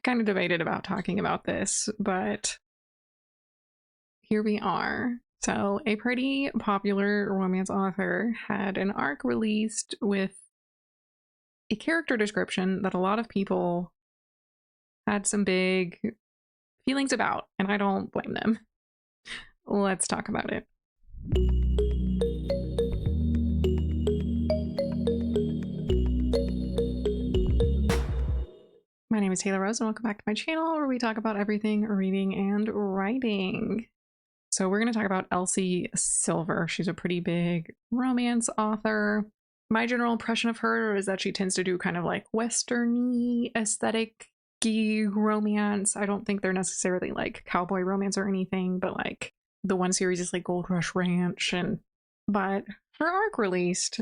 kind of debated about talking about this, but here we are. So, a pretty popular romance author had an arc released with a character description that a lot of people had some big feelings about, and I don't blame them. Let's talk about it. My name is Taylor Rose, and welcome back to my channel where we talk about everything reading and writing. So we're going to talk about Elsie Silver. She's a pretty big romance author. My general impression of her is that she tends to do kind of like western-y, aesthetic-y romance. I don't think they're necessarily like cowboy romance or anything, but like the one series is like Gold Rush Ranch. But her arc released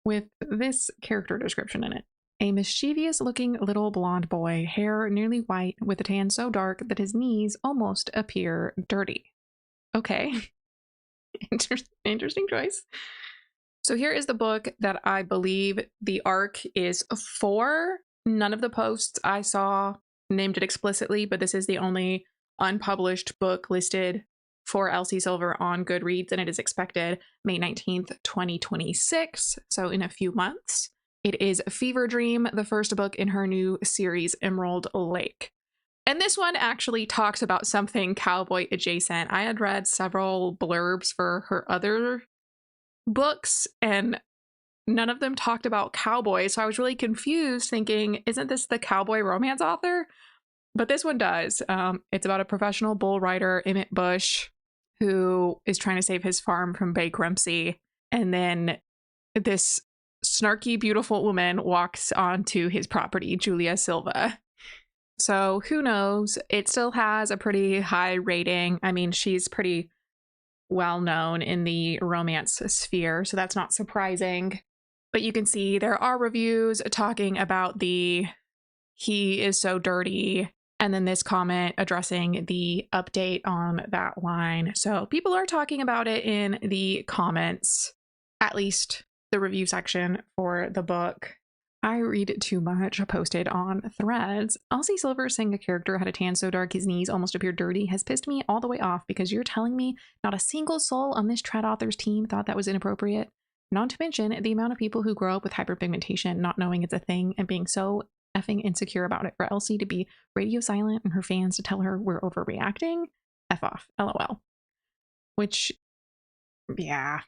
with this character description in it. A mischievous-looking little blonde boy, hair nearly white, with a tan so dark that his knees almost appear dirty. Okay. Interesting choice. So here is the book that I believe the arc is for. None of the posts I saw named it explicitly, but this is the only unpublished book listed for Elsie Silver on Goodreads, and it is expected May 19th, 2026, so in a few months. It is Feverdream, the first book in her new series, Emerald Lake. And this one actually talks about something cowboy adjacent. I had read several blurbs for her other books, and none of them talked about cowboys, so I was really confused thinking, isn't this the cowboy romance author? But this one does. It's about a professional bull rider, Emmett Bush, who is trying to save his farm from bankruptcy, and then this snarky, beautiful woman walks onto his property, Jessa Silver. So who knows? It still has a pretty high rating. I mean, she's pretty well known in the romance sphere, so that's not surprising. But you can see there are reviews talking about the "he is so dirty," and then this comment addressing the update on that line. So people are talking about it in the comments, at least the review section for the book. I read too much posted on Threads. Elsie Silver saying a character had a tan so dark his knees almost appeared dirty has pissed me all the way off, because you're telling me not a single soul on this trad author's team thought that was inappropriate. Not to mention the amount of people who grow up with hyperpigmentation not knowing it's a thing and being so effing insecure about it. For Elsie to be radio silent and her fans to tell her we're overreacting, F off, LOL. Which, yeah,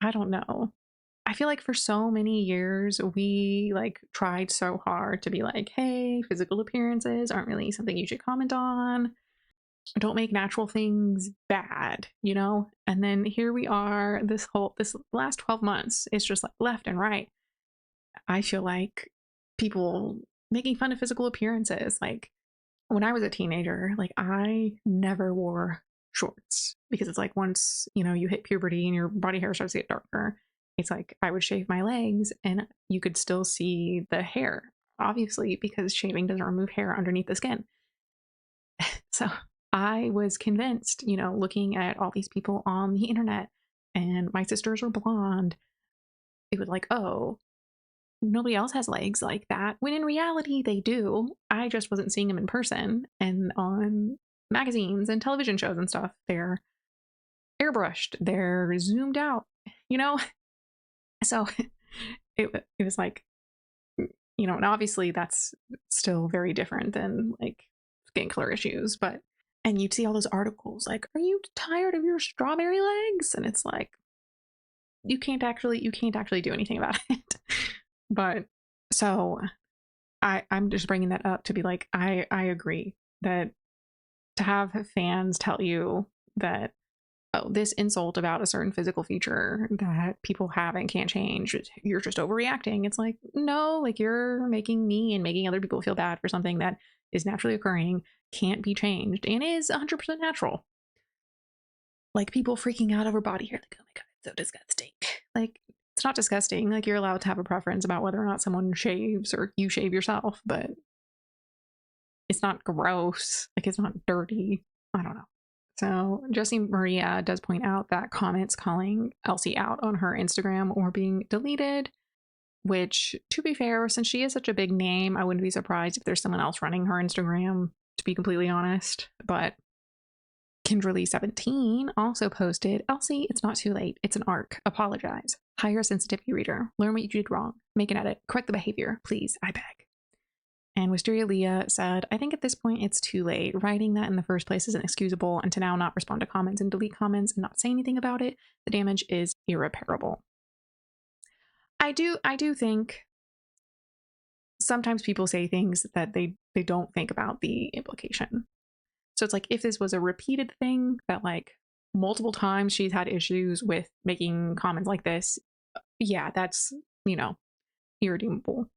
I don't know. I feel like for so many years we like tried so hard to be like, hey, physical appearances aren't really something you should comment on. Don't make natural things bad, you know? And then here we are, this last 12 months, it's just like left and right. I feel like people making fun of physical appearances. Like when I was a teenager, like I never wore shorts, because it's like once, you know, you hit puberty and your body hair starts to get darker, it's like I would shave my legs and you could still see the hair, obviously, because shaving doesn't remove hair underneath the skin. So I was convinced, you know, looking at all these people on the internet, and my sisters are blonde, it was like, oh, nobody else has legs like that, when in reality they do. I just wasn't seeing them in person, and on magazines and television shows and stuff, they're airbrushed, they're zoomed out, you know? So it was like, you know, and obviously that's still very different than like skin color issues, but, and you'd see all those articles like, are you tired of your strawberry legs? And it's like, you can't actually do anything about it. But so I'm just bringing that up to be like, I agree that to have fans tell you that, oh, this insult about a certain physical feature that people have and can't change, you're just overreacting. It's like, no, like you're making me and making other people feel bad for something that is naturally occurring, can't be changed, and is 100% natural. Like people freaking out over body hair, like, oh my god, it's so disgusting. Like, it's not disgusting. Like, you're allowed to have a preference about whether or not someone shaves or you shave yourself, but it's not gross. Like, it's not dirty. I don't know. So Jessie Maria does point out that comments calling Elsie out on her Instagram or being deleted which, to be fair, since she is such a big name, I wouldn't be surprised if there's someone else running her Instagram, to be completely honest. But Kinderly17 also posted, Elsie, it's not too late. It's an arc. Apologize. Hire a sensitivity reader. Learn what you did wrong. Make an edit. Correct the behavior. Please, I beg. And Wisteria Leah said, I think at this point it's too late. Writing that in the first place is inexcusable, and to now not respond to comments and delete comments and not say anything about it, the damage is irreparable. I do think sometimes people say things that they don't think about the implication. So it's like, if this was a repeated thing that like multiple times she's had issues with making comments like this, yeah, that's, irredeemable.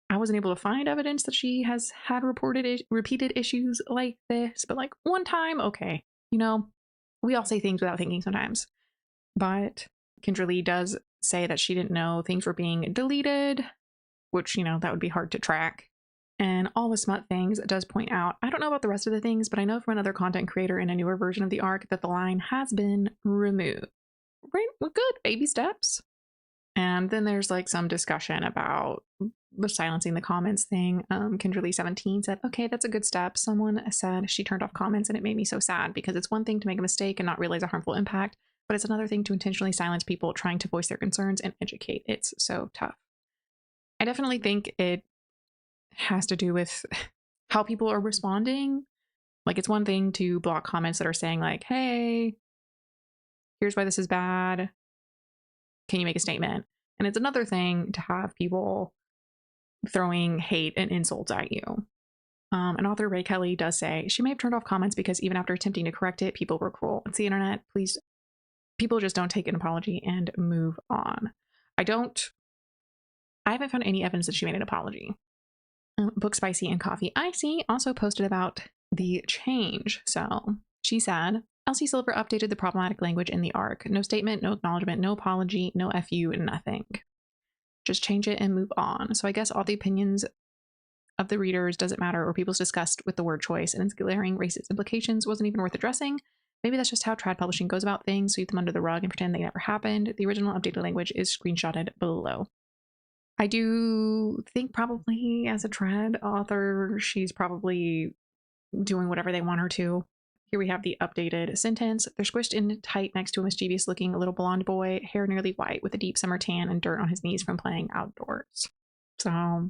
I wasn't able to find evidence that she has had repeated issues like this, but like one time, okay, we all say things without thinking sometimes. But Kinderly does say that she didn't know things were being deleted, which, that would be hard to track. And All the Smut Things does point out, I don't know about the rest of the things, but I know from another content creator in a newer version of the arc that the line has been removed. Right? Well, good. Baby steps. And then there's like some discussion about the silencing the comments thing. Kinderly17 said, okay, that's a good step. Someone said she turned off comments and it made me so sad, because it's one thing to make a mistake and not realize a harmful impact, but it's another thing to intentionally silence people trying to voice their concerns and educate. It's so tough. I definitely think it has to do with how people are responding. Like, it's one thing to block comments that are saying like, hey, here's why this is bad. Can you make a statement? And it's another thing to have people throwing hate and insults at you. And author Ray Kelly does say she may have turned off comments because even after attempting to correct it, people were cruel. It's the internet. Please, people just don't take an apology and move on. I haven't found any evidence that she made an apology. Book Spicy and Coffee Icy also posted about the change. So she said, Elsie Silver updated the problematic language in the arc. No statement, no acknowledgement, no apology, no FU, nothing. Just change it and move on. So I guess all the opinions of the readers doesn't matter, or people's disgust with the word choice and its glaring racist implications wasn't even worth addressing. Maybe that's just how trad publishing goes about things, sweep them under the rug and pretend they never happened. The original updated language is screenshotted below. I do think probably as a trad author, she's probably doing whatever they want her to. Here we have the updated sentence. They're squished in tight next to a mischievous looking little blonde boy, hair nearly white with a deep summer tan and dirt on his knees from playing outdoors. So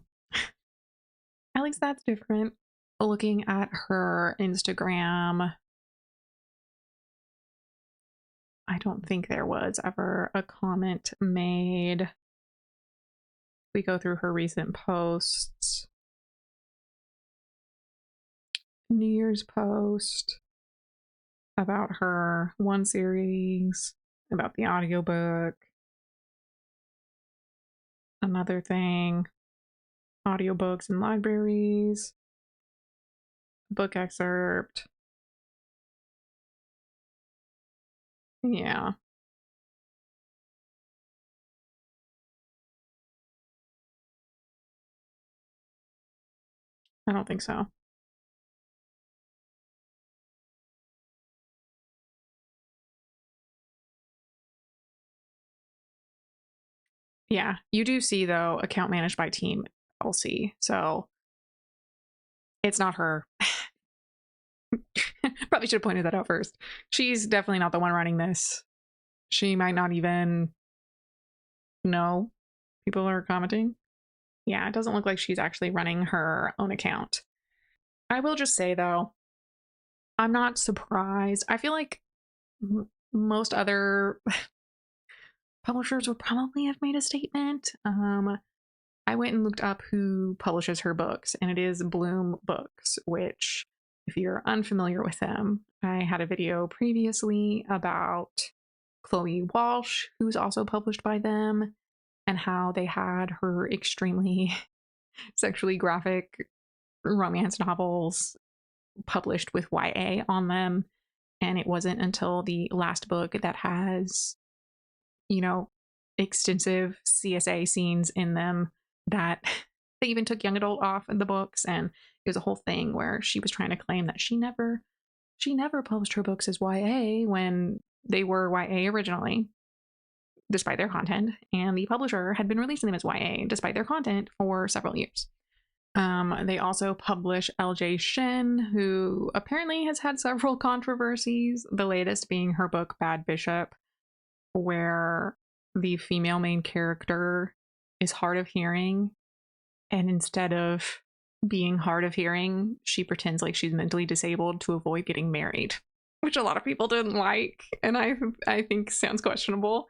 at least that's different. Looking at her Instagram, I don't think there was ever a comment made. We go through her recent posts. New Year's post about her one series, about the audiobook. Another thing, audiobooks in libraries, book excerpt. Yeah. I don't think so. Yeah, you do see, though, account managed by Team Elsie, so it's not her. Probably should have pointed that out first. She's definitely not the one running this. She might not even know people are commenting. Yeah, it doesn't look like she's actually running her own account. I will just say, though, I'm not surprised. I feel like most other publishers would probably have made a statement. I went and looked up who publishes her books, and it is Bloom Books, which, if you're unfamiliar with them, I had a video previously about Chloe Walsh, who's also published by them, and how they had her extremely sexually graphic romance novels published with YA on them. And it wasn't until the last book that has, extensive CSA scenes in them that they even took young adult off in the books. And it was a whole thing where she was trying to claim that she never published her books as YA when they were YA originally. despite their content, and the publisher had been releasing them as YA despite their content for several years. They also publish LJ Shin, who apparently has had several controversies, the latest being her book Bad Bishop, where the female main character is hard of hearing, and instead of being hard of hearing, she pretends like she's mentally disabled to avoid getting married, which a lot of people didn't like, and I think sounds questionable.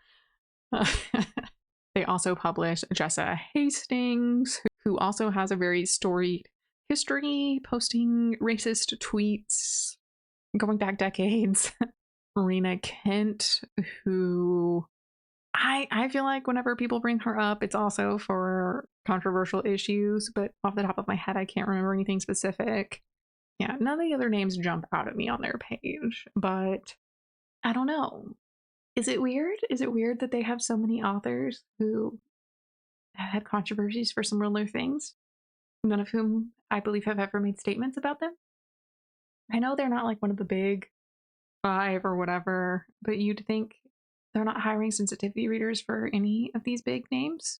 They also publish Jessa Hastings, who also has a very storied history, posting racist tweets going back decades. Marina Kent, who I feel like whenever people bring her up, it's also for controversial issues, but off the top of my head, I can't remember anything specific. Yeah, none of the other names jump out at me on their page, but I don't know. Is it weird? Is it weird that they have so many authors who have had controversies for some real things, none of whom I believe have ever made statements about them? I know they're not like one of the big five or whatever, but you'd think they're not hiring sensitivity readers for any of these big names.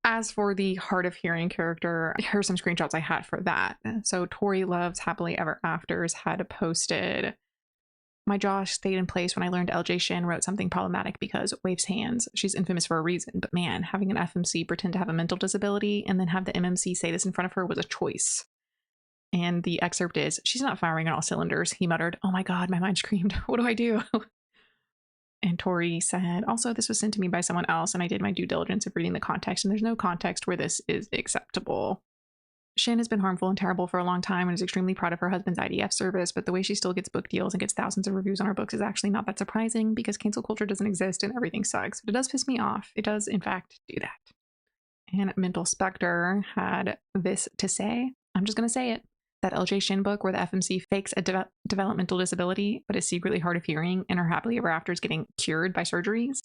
As for the hard of hearing character, here's some screenshots I had for that. So Tori Loves Happily Ever Afters had posted, my jaw stayed in place when I learned LJ Shin wrote something problematic because waves hands. She's infamous for a reason, but man, having an FMC pretend to have a mental disability and then have the MMC say this in front of her was a choice. And the excerpt is, she's not firing on all cylinders. He muttered, oh my God, my mind screamed. What do I do? And Tori said, also, this was sent to me by someone else, and I did my due diligence of reading the context, and there's no context where this is acceptable. Shin has been harmful and terrible for a long time and is extremely proud of her husband's IDF service, but the way she still gets book deals and gets thousands of reviews on her books is actually not that surprising because cancel culture doesn't exist and everything sucks. But it does piss me off. It does, in fact, do that. And Mental Spectre had this to say. I'm just going to say it. That LJ Shin book where the FMC fakes a developmental disability but is secretly hard of hearing and her happily ever after is getting cured by surgeries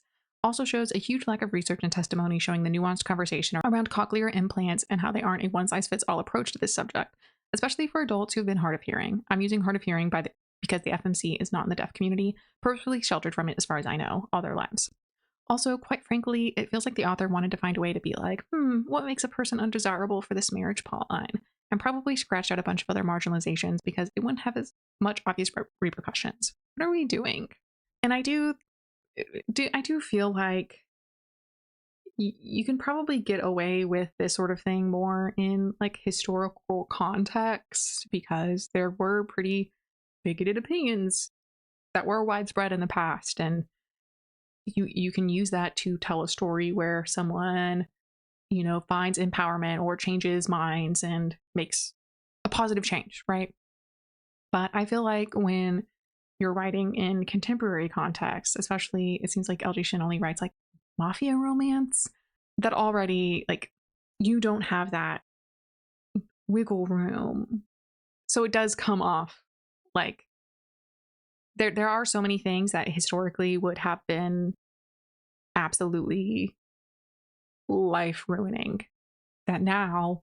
also shows a huge lack of research and testimony showing the nuanced conversation around cochlear implants and how they aren't a one-size-fits-all approach to this subject, especially for adults who've been hard of hearing. I'm using hard of hearing because the FMC is not in the deaf community, purposefully sheltered from it as far as I know, all their lives. Also, quite frankly, it feels like the author wanted to find a way to be like, what makes a person undesirable for this marriage plotline? And probably scratched out a bunch of other marginalizations because it wouldn't have as much obvious repercussions. What are we doing? And I do feel like you can probably get away with this sort of thing more in like historical context because there were pretty bigoted opinions that were widespread in the past, and you can use that to tell a story where someone, finds empowerment or changes minds and makes a positive change, right? But I feel like when you're writing in contemporary context, especially, it seems like LJ Shin only writes like mafia romance, that already, like, you don't have that wiggle room. So it does come off like there are so many things that historically would have been absolutely life ruining that now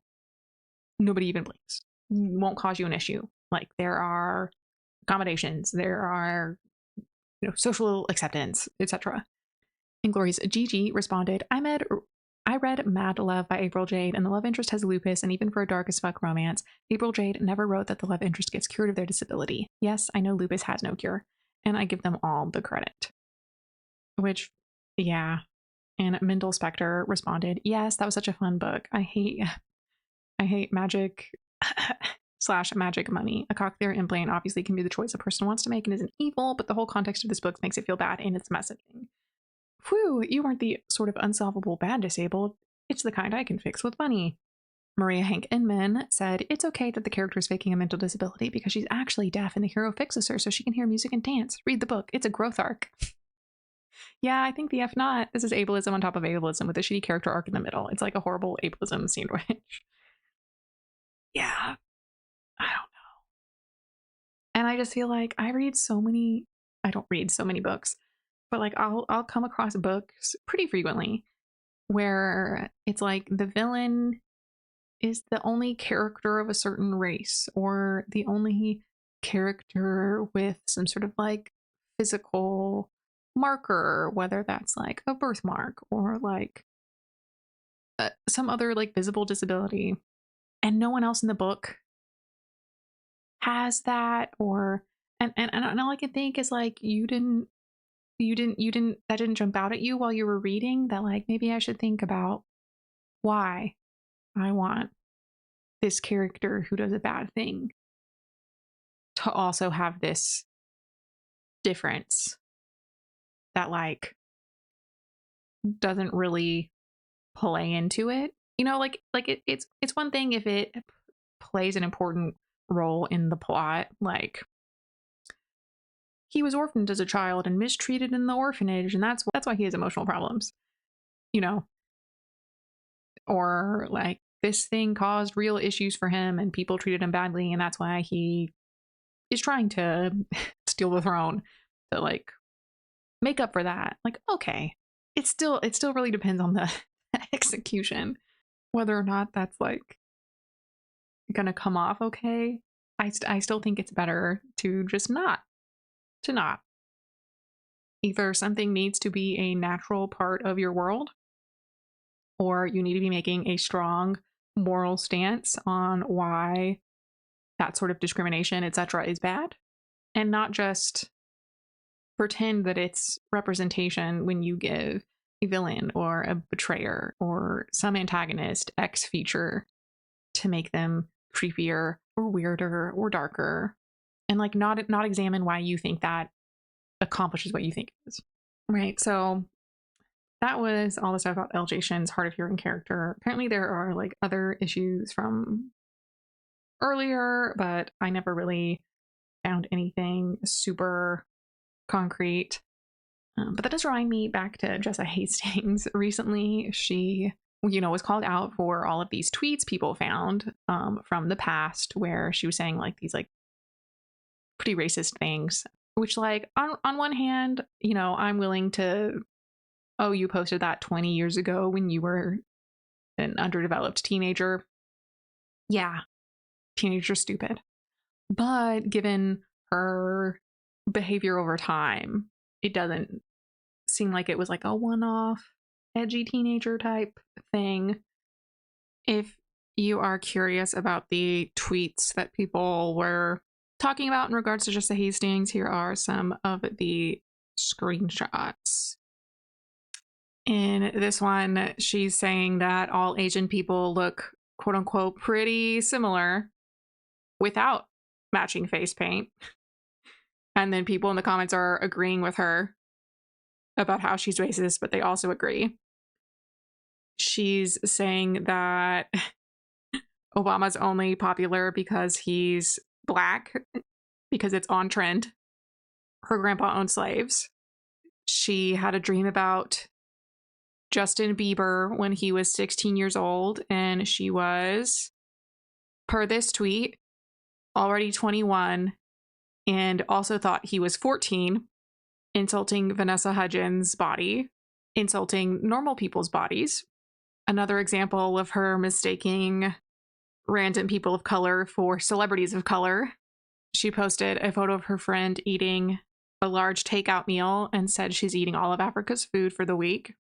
nobody even blinks, won't cause you an issue. Like there are accommodations, there are social acceptance, etc. Inglorious Gigi responded, I read Mad Love by April Jade, and the love interest has lupus, and even for a dark as fuck romance, April Jade never wrote that the love interest gets cured of their disability. Yes, I know lupus has no cure, and I give them all the credit. Which, yeah. And Mental Spectre responded, yes, that was such a fun book. I hate magic / magic money. A cochlear implant obviously can be the choice a person wants to make and isn't evil, but the whole context of this book makes it feel bad in its messaging. Whew, you aren't the sort of unsolvable bad disabled. It's the kind I can fix with money. Maria Hank Inman said, it's okay that the character is faking a mental disability because she's actually deaf and the hero fixes her so she can hear music and dance. Read the book. It's a growth arc. Yeah, I think the F not. This is ableism on top of ableism with a shitty character arc in the middle. It's like a horrible ableism sandwich. Yeah, I don't know. And I just feel like I don't read so many books, but like I'll come across books pretty frequently where it's like the villain is the only character of a certain race or the only character with some sort of like physical marker, whether that's like a birthmark or like some other like visible disability, and no one else in the book has that. Or and all I can think is like, you didn't that didn't jump out at you while you were reading, that like maybe I should think about why I want this character who does a bad thing to also have this difference that like doesn't really play into it. You know, like it's one thing if it plays an important role in the plot, like he was orphaned as a child and mistreated in the orphanage, and that's why he has emotional problems, you know, or like this thing caused real issues for him and people treated him badly, and that's why he is trying to steal the throne to like make up for that. Like, okay, it still really depends on the execution whether or not that's like gonna come off okay. I still think it's better to just not either something needs to be a natural part of your world, or you need to be making a strong moral stance on why that sort of discrimination, etc., is bad, and not just pretend that it's representation when you give a villain or a betrayer or some antagonist X feature to make them creepier or weirder or darker, and like not examine why you think that accomplishes what you think it is. Right. So that was all the stuff about LJ Shin's hard of hearing character. Apparently there are like other issues from earlier, but I never really found anything super concrete. But that does remind me back to Jessa Hastings. Recently, she, was called out for all of these tweets people found from the past where she was saying like these like pretty racist things, which like on one hand, I'm willing to, oh, you posted that 20 years ago when you were an underdeveloped teenager. Yeah, teenagers are stupid. But given her behavior over time, it doesn't seem like it was like a one-off edgy teenager type thing. If you are curious about the tweets that people were talking about in regards to Jessa Hastings, here are some of the screenshots. In this one, she's saying that all Asian people look quote unquote pretty similar without matching face paint. And then people in the comments are agreeing with her about how she's racist, but they also agree. She's saying that Obama's only popular because he's black, because it's on trend. Her grandpa owned slaves. She had a dream about Justin Bieber when he was 16 years old, and she was, per this tweet, already 21, and also thought he was 14, insulting Vanessa Hudgens' body, insulting normal people's bodies. Another example of her mistaking random people of color for celebrities of color. She posted a photo of her friend eating a large takeout meal and said she's eating all of Africa's food for the week.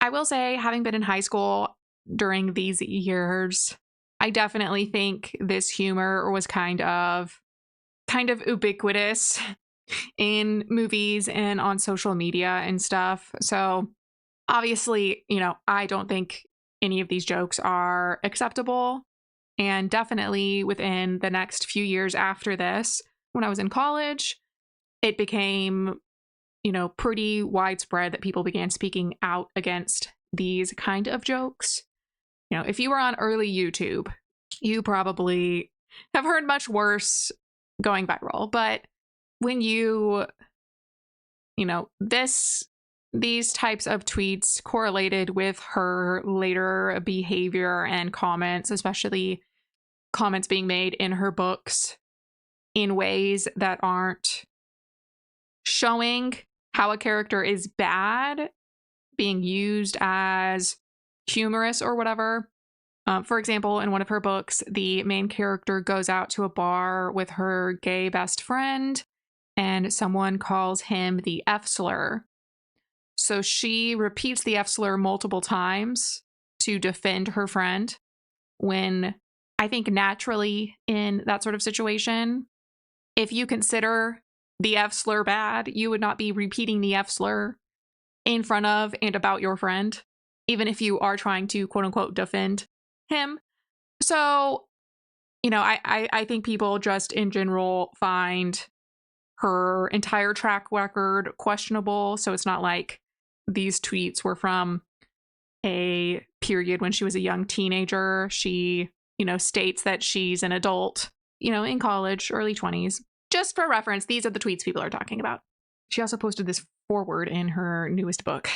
I will say, having been in high school during these years, I definitely think this humor was kind of ubiquitous in movies and on social media and stuff. So obviously, I don't think any of these jokes are acceptable. And definitely within the next few years after this, when I was in college, it became, pretty widespread that people began speaking out against these kind of jokes. If you were on early YouTube, you probably have heard much worse going viral. But when these types of tweets correlated with her later behavior and comments, especially comments being made in her books in ways that aren't showing how a character is bad, being used as humorous or whatever. For example, in one of her books, the main character goes out to a bar with her gay best friend, and someone calls him the F slur. So she repeats the F slur multiple times to defend her friend, when I think naturally in that sort of situation, if you consider the F slur bad, you would not be repeating the F slur in front of and about your friend, even if you are trying to quote unquote defend him. So, you know, I think people just in general find her entire track record questionable. So it's not like these tweets were from a period when she was a young teenager. She, you know, states that she's an adult, you know, in college, early 20s. Just for reference, these are the tweets people are talking about. She also posted this foreword in her newest book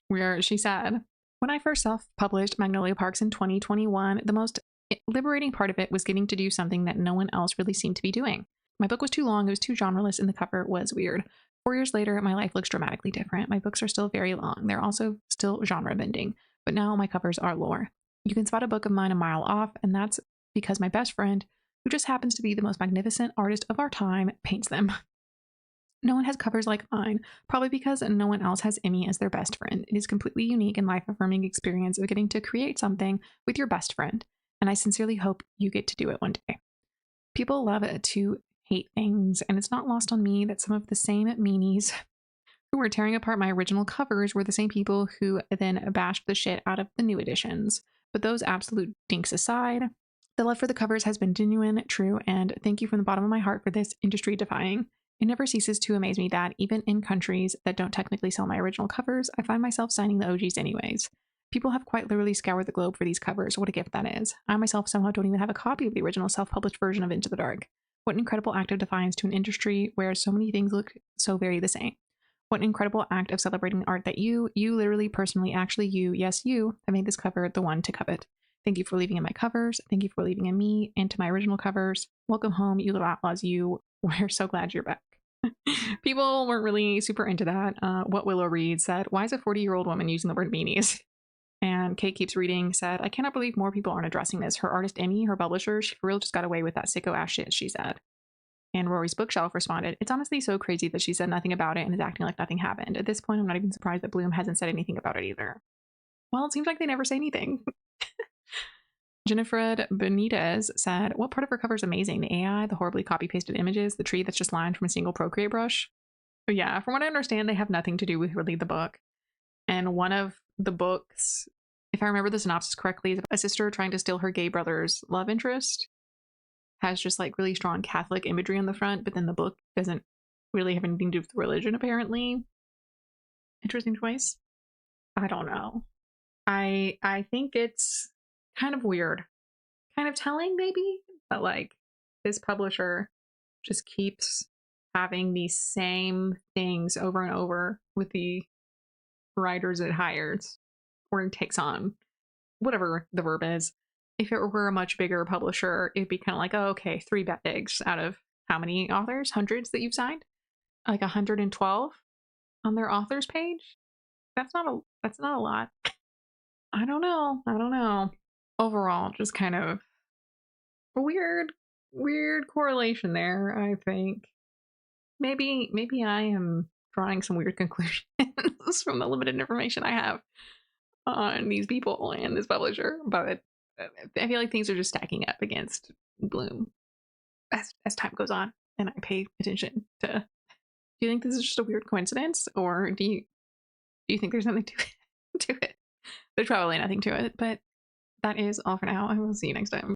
where she said, "When I first self-published Magnolia Parks in 2021, the most liberating part of it was getting to do something that no one else really seemed to be doing. My book was too long, it was too genreless, and the cover was weird. 4 years later, my life looks dramatically different. My books are still very long. They're also still genre bending, but now my covers are lore. You can spot a book of mine a mile off, and that's because my best friend, who just happens to be the most magnificent artist of our time, paints them. No one has covers like mine, probably because no one else has Emmy as their best friend. It is a completely unique and life-affirming experience of getting to create something with your best friend, and I sincerely hope you get to do it one day. People love to hate things, and it's not lost on me that some of the same meanies who were tearing apart my original covers were the same people who then bashed the shit out of the new editions. But those absolute dinks aside, the love for the covers has been genuine, true, and thank you from the bottom of my heart for this industry defying. It never ceases to amaze me that, even in countries that don't technically sell my original covers, I find myself signing the OGs anyways. People have quite literally scoured the globe for these covers. What a gift that is. I myself somehow don't even have a copy of the original self-published version of Into the Dark. What an incredible act of defiance to an industry where so many things look so very the same. What an incredible act of celebrating the art that you literally, personally, actually you, yes you, have made this cover the one to covet. Thank you for believing in my covers. Thank you for believing in me and to my original covers. Welcome home, you little outlaws, you. We're so glad you're back." People weren't really super into that. What Willow Reed said, "Why is a 40-year-old woman using the word meanies?" And Kate Keeps Reading said, "I cannot believe more people aren't addressing this. Her artist Emmy, her publisher, she for real just got away with that sicko ass shit," she said. And Rory's Bookshelf responded, "It's honestly so crazy that she said nothing about it and is acting like nothing happened. At this point, I'm not even surprised that Bloom hasn't said anything about it either." Well, it seems like they never say anything. Jennifer Benitez said, "What part of her cover is amazing? The AI, the horribly copy-pasted images, the tree that's just lined from a single Procreate brush?" But yeah, from what I understand, they have nothing to do with really the book. And one of the books, if I remember the synopsis correctly, is a sister trying to steal her gay brother's love interest. Has just like really strong Catholic imagery on the front, but then the book doesn't really have anything to do with religion, apparently. Interesting choice. I don't know. I think it's kind of weird. Kind of telling, maybe, but like this publisher just keeps having these same things over and over with the writers it hires or it takes on, whatever the verb is. If it were a much bigger publisher, it'd be kind of like, oh, okay, 3 bad eggs out of how many authors? Hundreds that you've signed? Like 112 on their authors page? That's not a lot. I don't know. Overall, just kind of a weird correlation there, I think. Maybe I am drawing some weird conclusions from the limited information I have on these people and this publisher, but I feel like things are just stacking up against Bloom as time goes on, and I pay attention to. Do you think this is just a weird coincidence, or do you think there's something to it? There's probably nothing to it, but that is all for now. I will see you next time.